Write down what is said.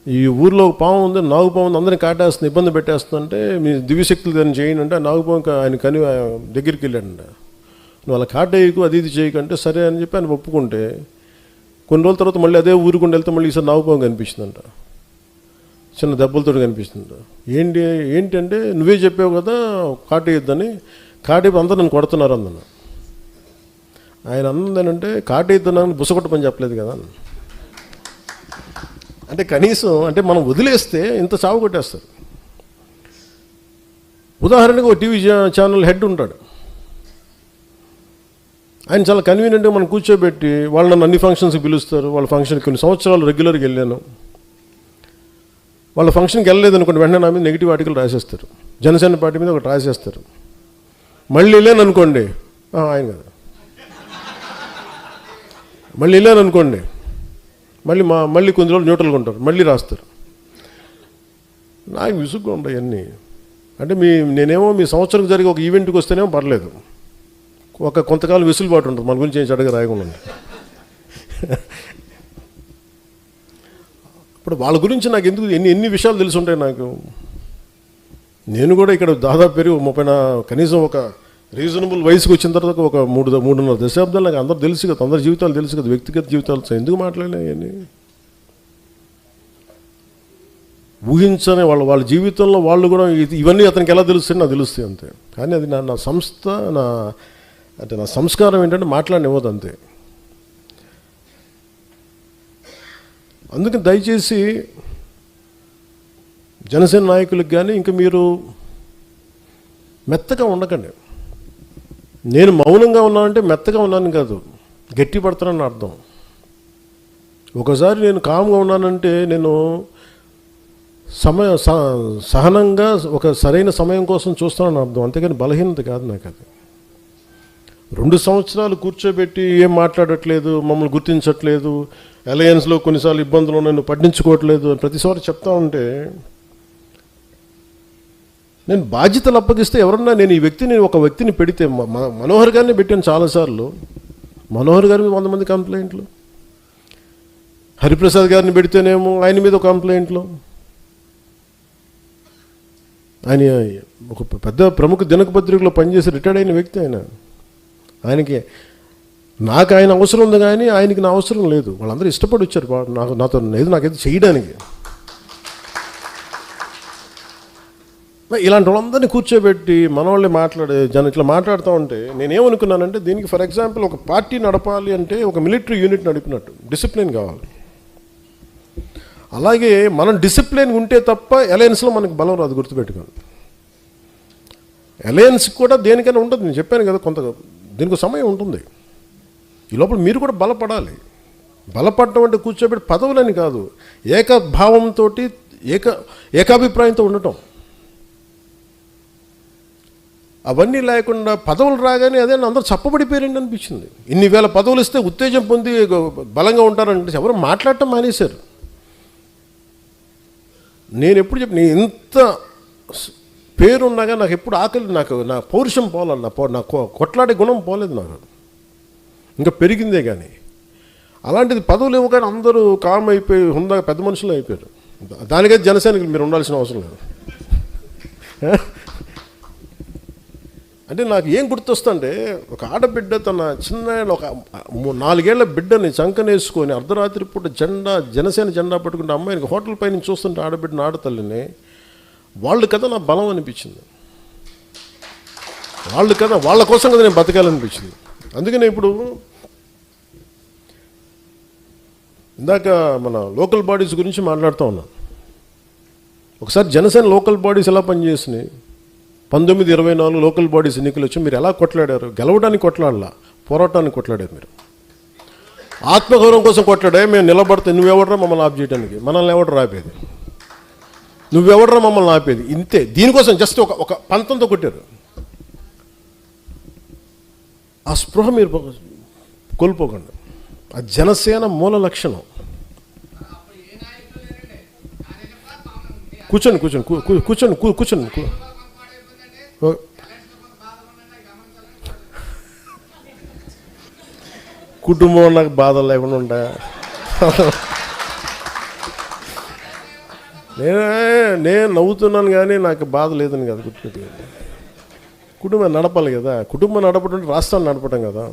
ఈ ఊర్లో ఒక పాము ఉంది, నాగుపాము ఉంది, అందరినీ కాటేస్తుంది, ఇబ్బంది పెట్టేస్తుందంటే మీ దివ్యశక్తులు దాన్ని చేయండి అంటే నాగుపాము ఆయన కని దగ్గరికి వెళ్ళాడంట. నువ్వు అలా కాటేయకు, అది ఇది చేయకంటే సరే అని చెప్పి ఆయన ఒప్పుకుంటే కొన్ని రోజుల తర్వాత మళ్ళీ అదే ఊరుకుండా వెళ్తే మళ్ళీ ఈసారి నాగుపాము కనిపిస్తుందంట, చిన్న దెబ్బలతో కనిపిస్తుందంట. ఏంటంటే నువ్వే చెప్పావు కదా కాటేయొద్దని, కాటేపు అందరూ నన్ను కొడుతున్నారు అందను. ఆయన అన్నదేనంటే కాటేద్దానని బుసగొట్ట పని చెప్పలేదు కదా అంటే కనీసం అంటే మనం వదిలేస్తే ఇంత చావు కొట్టేస్తారు. ఉదాహరణకు ఒక టీవీ ఛానల్ హెడ్ ఉంటాడు, ఆయన చాలా కన్వీనియంట్గా మనం కూర్చోబెట్టి వాళ్ళు నన్ను అన్ని ఫంక్షన్స్కి పిలుస్తారు. వాళ్ళ ఫంక్షన్కి కొన్ని సంవత్సరాలు రెగ్యులర్గా వెళ్ళాను, వాళ్ళ ఫంక్షన్కి వెళ్ళలేదు అనుకోండి, వెంటనే నా మీద నెగిటివ్ ఆర్టికల్ రాసేస్తారు, జనసేన పార్టీ మీద ఒకటి రాసేస్తారు. మళ్ళీ వెళ్ళాను అనుకోండి, ఆయన కదా, మళ్ళీ వెళ్ళాను అనుకోండి, మళ్ళీ కొన్ని రోజులు న్యూట్రల్గా ఉంటారు, మళ్ళీ రాస్తారు. నాకు విసుగ్గా ఉంటాయి అన్నీ. అంటే నేనేమో మీ సంవత్సరం జరిగే ఒక ఈవెంట్కి వస్తేనేమో పర్లేదు, కొంతకాలం వెసులుబాటు ఉంటుంది, మన గురించి ఏం చెడ్డగా రాయకుండా. ఇప్పుడు వాళ్ళ గురించి నాకు ఎందుకు ఎన్ని విషయాలు తెలిసి ఉంటాయి నాకు. నేను కూడా ఇక్కడ దాదాపు పెరిగి 30 కనీసం ఒక రీజనబుల్ వయసుకు వచ్చిన తర్వాత ఒక 3.5 దశాబ్దాలు నాకు అందరూ తెలుసు కదా, అందరి జీవితాలు తెలుసు కదా, వ్యక్తిగత జీవితాలు ఎందుకు మాట్లాడలేని ఊహించని వాళ్ళ జీవితంలో వాళ్ళు కూడా ఇవన్నీ అతనికి ఎలా తెలుస్తాయి నాకు తెలుస్తాయి అంతే. కానీ అది నా సంస్థ నా సంస్కారం ఏంటంటే మాట్లాడనివ్వదు అంతే. అందుకని దయచేసి జనసేన నాయకులకు కానీ ఇంకా మీరు మెత్తగా ఉండకండి. నేను మౌనంగా ఉన్నానంటే మెత్తగా ఉన్నాను కాదు, గట్టి పడతానని అర్థం. ఒకసారి నేను కామ్గా ఉన్నానంటే నేను సహనంగా ఒక సరైన సమయం కోసం చూస్తానని అర్థం, అంతేగాని బలహీనత కాదు నాకు అది. 2 సంవత్సరాలు కూర్చోబెట్టి ఏం మాట్లాడట్లేదు, మమ్మల్ని గుర్తించట్లేదు, అలయన్స్లో కొన్నిసార్లు ఇబ్బందులు నన్ను పట్టించుకోవట్లేదు అని ప్రతిసారి చెప్తా ఉంటే నేను బాధ్యతలు అప్పగిస్తే ఎవరన్నా నేను ఒక వ్యక్తిని పెడితే మనోహర్ గారిని పెట్టాను చాలాసార్లు, మనోహర్ గారి మీద 100 మంది కంప్లైంట్లు, హరిప్రసాద్ గారిని పెడితేనేమో ఆయన మీద ఒక కంప్లైంట్లు. ఆయన ఒక పెద్ద ప్రముఖ దినపత్రికలో పనిచేసి రిటైర్డ్ అయిన వ్యక్తి ఆయనకి నాకు ఆయన అవసరం ఉంది కానీ ఆయనకి నా అవసరం లేదు. వాళ్ళందరూ ఇష్టపడి వచ్చారు నాతో నాకేదో చేయడానికి. ఇలాంటి వాళ్ళందరినీ కూర్చోబెట్టి మన వాళ్ళే ఇట్లా మాట్లాడుతూ ఉంటే నేనేమనుకున్నానంటే దీనికి ఫర్ ఎగ్జాంపుల్ ఒక పార్టీ నడపాలి అంటే ఒక మిలిటరీ యూనిట్ నడిపినట్టు డిసిప్లిన్ కావాలి. అలాగే మనం డిసిప్లిన్ ఉంటే తప్ప అలయన్స్లో మనకు బలం రాదు, గుర్తుపెట్టుకోండి. అలయన్స్ కూడా దేనికైనా ఉంటుంది, నేను చెప్పాను కదా, దీనికి సమయం ఉంటుంది. ఈ లోపల మీరు కూడా బలపడాలి. బలపడటం అంటే కూర్చోబెట్టి పదవులని కాదు, ఏకభావంతో ఏకాభిప్రాయంతో ఉండటం. అవన్నీ లేకుండా పదవులు రాగానే అదే అందరూ చప్పబడిపోయారండి అనిపించింది. ఇన్ని వేల పదవులు ఇస్తే ఉత్తేజం పొంది బలంగా ఉంటారంటే ఎవరు మాట్లాడటం మానేశారు. నేను ఎప్పుడు నీ ఇంత పేరున్నాగా నాకు ఎప్పుడు ఆకలి, నా పౌరుషం పోలేదు, నా కొట్లాడే గుణం పోలేదు నాకు, ఇంకా పెరిగిందే. కానీ అలాంటిది పదవులు ఇవ్వగానే అందరూ కామ్ అయిపోయి హుందాగా పెద్ద మనుషులు అయిపోయారు. దానికైతే జనసేనకి మీరు ఉండాల్సిన అవసరం లేదు. అంటే నాకు ఏం గుర్తొస్తుంటే ఒక ఆడబిడ్డ తన చిన్న ఒక 4 ఏళ్ల బిడ్డని చంకనేసుకొని అర్ధరాత్రి పూట జనసేన జెండా పట్టుకుంటే అమ్మాయికి హోటల్ పై నుంచి చూస్తుంటే ఆడబిడ్డని ఆడతల్లిని వాళ్ళు కదా నా బలం అనిపించింది. వాళ్ళు కదా వాళ్ళ కోసం కదా నేను బతకాలనిపించింది. అందుకని ఇప్పుడు ఇందాక మన లోకల్ బాడీస్ గురించి మాట్లాడుతూ ఉన్నాను. ఒకసారి జనసేన లోకల్ బాడీస్ ఎలా పనిచేసినాయి, 1924 లోకల్ బాడీస్ ఎన్నికలు వచ్చి మీరు ఎలా కొట్లాడారు? గెలవడానికి కొట్లాడలా, పోరాటానికి కొట్లాడారు. మీరు ఆత్మగౌరవం కోసం కొట్లాడే. మేము నిలబడితే నువ్వెవడరా మమ్మల్ని ఆప్ చేయడానికి, మనల్ని ఎవడరా ఆపేది, నువ్వెవడరా మమ్మల్ని ఆపేది, ఇంతే. దీనికోసం జస్ట్ ఒక పంతంతో కొట్టారు. ఆ స్పృహ మీరు కోల్పోకండి. ఆ జనసేన మూల లక్షణం. కూర్చోండి కూర్చోండి కూర్చోండి కూర్చోండి. కుటుంబం నాకు బాధలు లేకుండా ఉంటాయా? నేను నవ్వుతున్నాను కానీ నాకు బాధ లేదని కదా గుర్తుపెట్టుకోండి. కుటుంబం నడపాలి కదా, కుటుంబం నడపడం రాష్ట్రాన్ని నడపడం కదా.